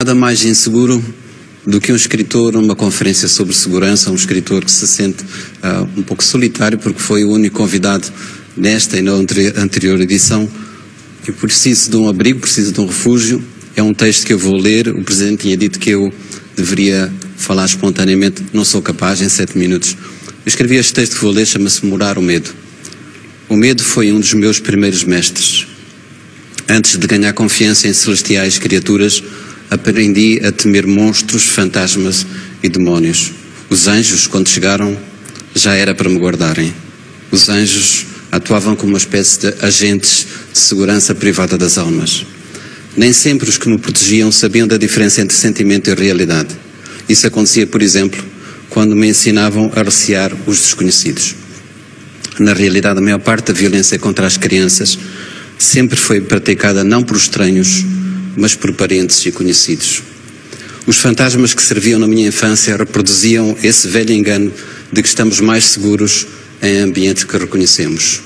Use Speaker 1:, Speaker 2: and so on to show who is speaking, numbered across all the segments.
Speaker 1: Nada mais inseguro do que um escritor numa conferência sobre segurança, um escritor que se sente um pouco solitário porque foi o único convidado nesta e na anterior edição e preciso de um abrigo, preciso de um refúgio. É um texto que eu vou ler. O Presidente tinha dito que eu deveria falar espontaneamente, não sou capaz em 7 minutos. Eu escrevi este texto que vou ler, chama-se Morar o Medo. O medo foi um dos meus primeiros mestres. Antes de ganhar confiança em celestiais criaturas, aprendi a temer monstros, fantasmas e demónios. Os anjos, quando chegaram, já era para me guardarem. Os anjos atuavam como uma espécie de agentes de segurança privada das almas. Nem sempre os que me protegiam sabiam da diferença entre sentimento e realidade. Isso acontecia, por exemplo, quando me ensinavam a recear os desconhecidos. Na realidade, a maior parte da violência contra as crianças sempre foi praticada não por estranhos, mas por parentes e conhecidos. Os fantasmas que serviam na minha infância reproduziam esse velho engano de que estamos mais seguros em ambiente que reconhecemos.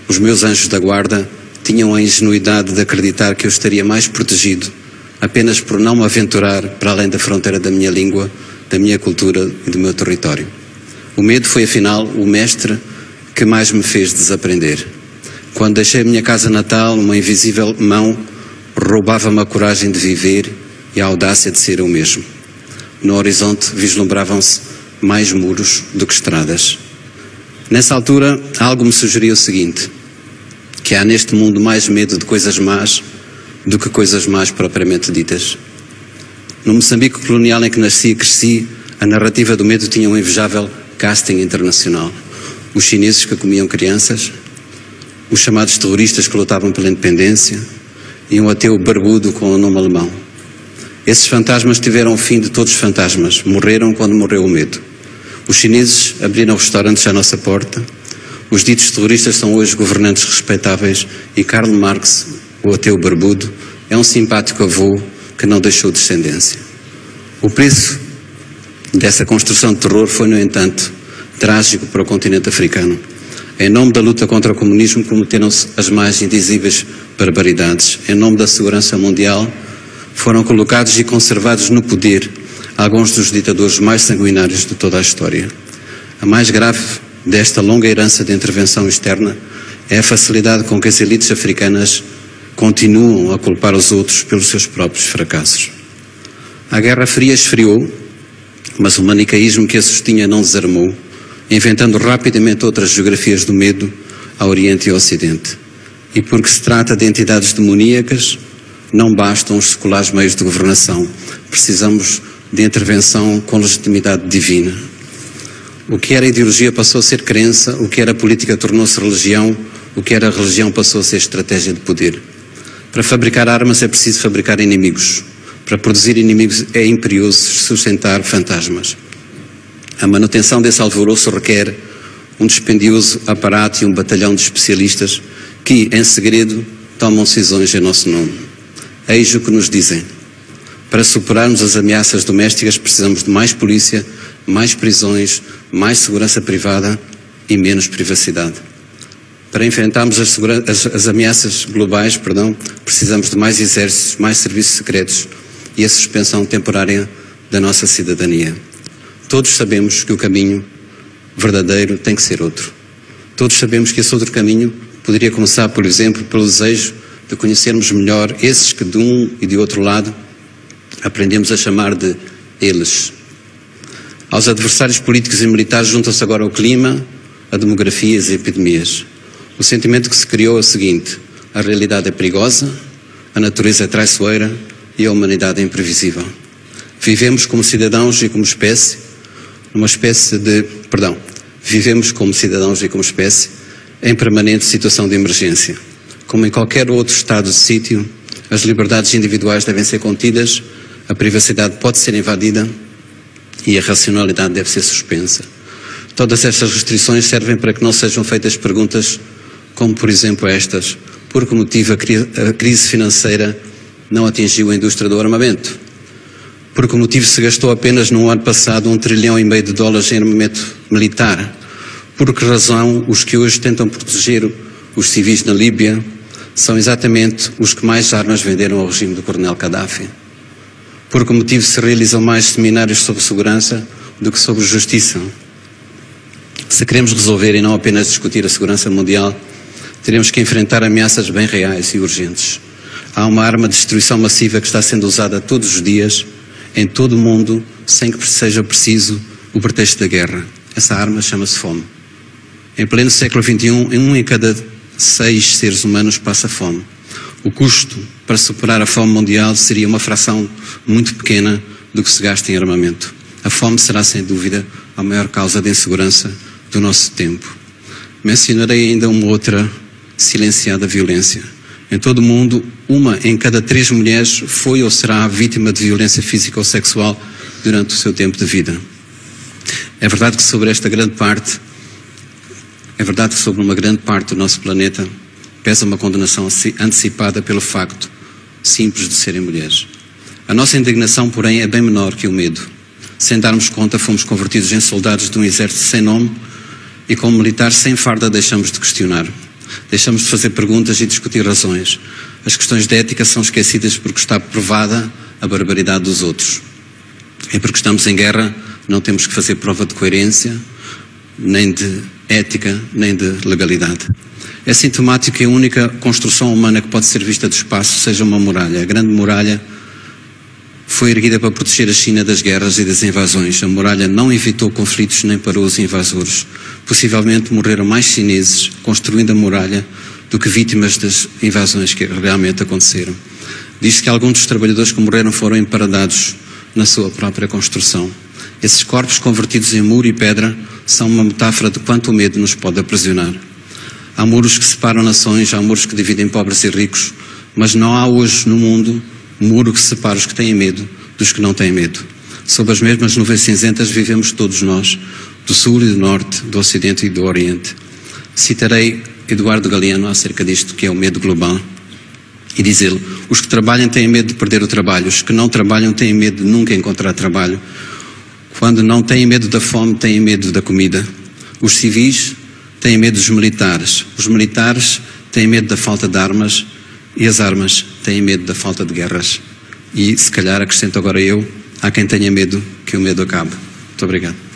Speaker 1: Os meus anjos da guarda tinham a ingenuidade de acreditar que eu estaria mais protegido apenas por não me aventurar para além da fronteira da minha língua, da minha cultura e do meu território. O medo foi, afinal, o mestre que mais me fez desaprender. Quando deixei a minha casa natal, uma invisível mão roubava-me a coragem de viver e a audácia de ser eu mesmo. No horizonte vislumbravam-se mais muros do que estradas. Nessa altura, algo me sugeria o seguinte: que há neste mundo mais medo de coisas más do que coisas más propriamente ditas. No Moçambique colonial em que nasci e cresci, a narrativa do medo tinha um invejável casting internacional. Os chineses que comiam crianças, os chamados terroristas que lutavam pela independência e um ateu barbudo com o nome alemão. Esses fantasmas tiveram o fim de todos os fantasmas, morreram quando morreu o medo. Os chineses abriram restaurantes à nossa porta, os ditos terroristas são hoje governantes respeitáveis e Karl Marx, o ateu barbudo, é um simpático avô que não deixou descendência. O preço dessa construção de terror foi, no entanto, trágico para o continente africano. Em nome da luta contra o comunismo cometeram-se as mais indizíveis barbaridades. Em nome da segurança mundial foram colocados e conservados no poder alguns dos ditadores mais sanguinários de toda a história. A mais grave desta longa herança de intervenção externa é a facilidade com que as elites africanas continuam a culpar os outros pelos seus próprios fracassos. A Guerra Fria esfriou, mas o manicaísmo que a sustinha não desarmou, inventando rapidamente outras geografias do medo ao Oriente e ao Ocidente. E porque se trata de entidades demoníacas, não bastam os seculares meios de governação. Precisamos de intervenção com legitimidade divina. O que era ideologia passou a ser crença, o que era política tornou-se religião, o que era religião passou a ser estratégia de poder. Para fabricar armas é preciso fabricar inimigos. Para produzir inimigos é imperioso sustentar fantasmas. A manutenção desse alvoroço requer um dispendioso aparato e um batalhão de especialistas que, em segredo, tomam decisões em nosso nome. Eis o que nos dizem: para superarmos as ameaças domésticas precisamos de mais polícia, mais prisões, mais segurança privada e menos privacidade. Para enfrentarmos as ameaças globais, precisamos de mais exércitos, mais serviços secretos e a suspensão temporária da nossa cidadania. Todos sabemos que o caminho verdadeiro tem que ser outro. Todos sabemos que esse outro caminho poderia começar, por exemplo, pelo desejo de conhecermos melhor esses que de um e de outro lado aprendemos a chamar de eles. Aos adversários políticos e militares juntam-se agora o clima, a demografia e as epidemias. O sentimento que se criou é o seguinte: a realidade é perigosa, a natureza é traiçoeira e a humanidade é imprevisível. Vivemos como cidadãos e como espécie, vivemos como cidadãos e como espécie em permanente situação de emergência. Como em qualquer outro estado de sítio, as liberdades individuais devem ser contidas, a privacidade pode ser invadida e a racionalidade deve ser suspensa. Todas estas restrições servem para que não sejam feitas perguntas como, por exemplo, estas: por que motivo a crise financeira não atingiu a indústria do armamento? Por que motivo se gastou apenas no ano passado $1,5 trilhão em armamento militar? Por que razão os que hoje tentam proteger os civis na Líbia são exatamente os que mais armas venderam ao regime do Coronel Gaddafi? Por que motivo se realizam mais seminários sobre segurança do que sobre justiça? Se queremos resolver e não apenas discutir a segurança mundial, teremos que enfrentar ameaças bem reais e urgentes. Há uma arma de destruição massiva que está sendo usada todos os dias, em todo o mundo, sem que seja preciso o pretexto da guerra. Essa arma chama-se fome. Em pleno século XXI, 1 em cada 6 seres humanos passa fome. O custo para superar a fome mundial seria uma fração muito pequena do que se gasta em armamento. A fome será, sem dúvida, a maior causa de insegurança do nosso tempo. Mencionarei ainda uma outra silenciada violência. Em todo o mundo, 1 em cada 3 mulheres foi ou será vítima de violência física ou sexual durante o seu tempo de vida. É verdade que sobre uma grande parte do nosso planeta pesa uma condenação antecipada pelo facto simples de serem mulheres. A nossa indignação, porém, é bem menor que o medo. Sem darmos conta, fomos convertidos em soldados de um exército sem nome e como militares sem farda deixamos de questionar. Deixamos de fazer perguntas e discutir razões. As questões de ética são esquecidas porque está provada a barbaridade dos outros. É porque estamos em guerra, não temos que fazer prova de coerência, nem de ética, nem de legalidade. É sintomático que a única construção humana que pode ser vista do espaço seja uma muralha. A Grande Muralha foi erguida para proteger a China das guerras e das invasões. A muralha não evitou conflitos nem parou os invasores. Possivelmente morreram mais chineses construindo a muralha do que vítimas das invasões que realmente aconteceram. Diz-se que alguns dos trabalhadores que morreram foram emparadados na sua própria construção. Esses corpos convertidos em muro e pedra são uma metáfora de quanto o medo nos pode aprisionar. Há muros que separam nações, há muros que dividem pobres e ricos, mas não há hoje no mundo um muro que separa os que têm medo dos que não têm medo. Sob as mesmas nuvens cinzentas vivemos todos nós, do Sul e do Norte, do Ocidente e do Oriente. Citarei Eduardo Galeano acerca disto, que é o medo global, e diz ele: os que trabalham têm medo de perder o trabalho, os que não trabalham têm medo de nunca encontrar trabalho. Quando não têm medo da fome, têm medo da comida. Os civis têm medo dos militares, os militares têm medo da falta de armas e as armas têm medo da falta de guerras. E, se calhar, acrescento agora eu, há quem tenha medo que o medo acabe. Muito obrigado.